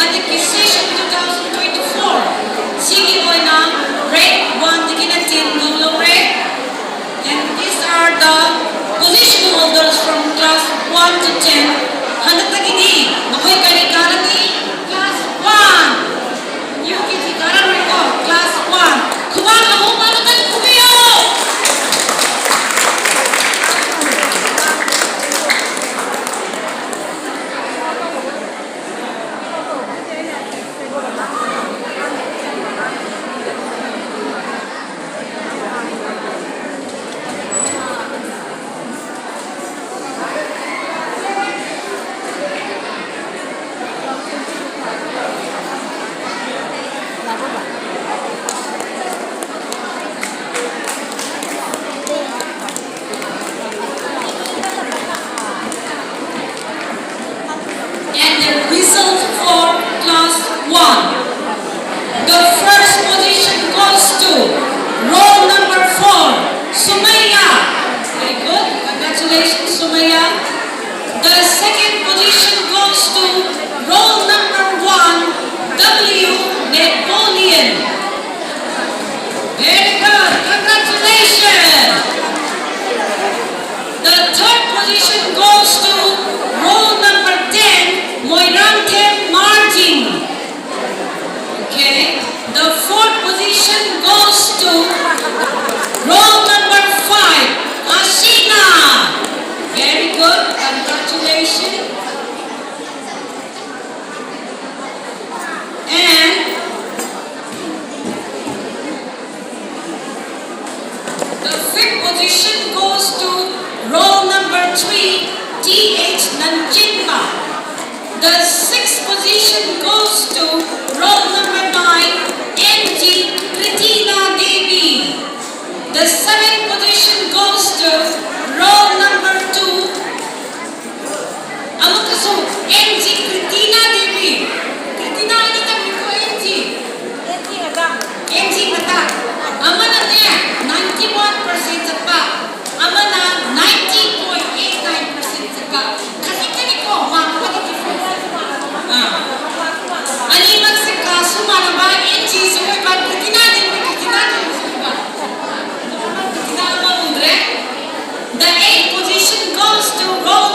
Acquisition 2024. Sige mo na, rate 1 to kinatin dulo rate. And these are the position holders from class 1 to 10. Hanap lagi ni, ako'y kanikaran ni class 1. Yung kinikaran mo ko, class 1. Kumain ka mo, manutan kumiyo! And the result for class 1. The first position goes to roll number 4, Sumaya. Very good. Congratulations, Sumaya. The second position goes to roll number 1, W. Napoleon. Very good. Congratulations. The third position goes to roll number 10, Moirante Margin. Okay. The fourth position goes to roll number 5, Ashina. Very good. Congratulations. And the fifth position goes to roll number 3, T.H. Nanjinpa. The sixth position goes to roll number 9, N.G. Kritina Devi. The seventh position goes to roll number 2, Amukasu, N.G. Kritina Devi. Kritina, ano tabi ko, N.G.? N.G. Mata. Ama na niya, 91% sa pa. Ama na, 90.89% sa pa. Kasi kaniko, mga kapatid. Aliman sa kaso, maraba, NG, sumipan, kitinanin, sumipan. Kitinaman mo, Andre? The eighth position goes to roll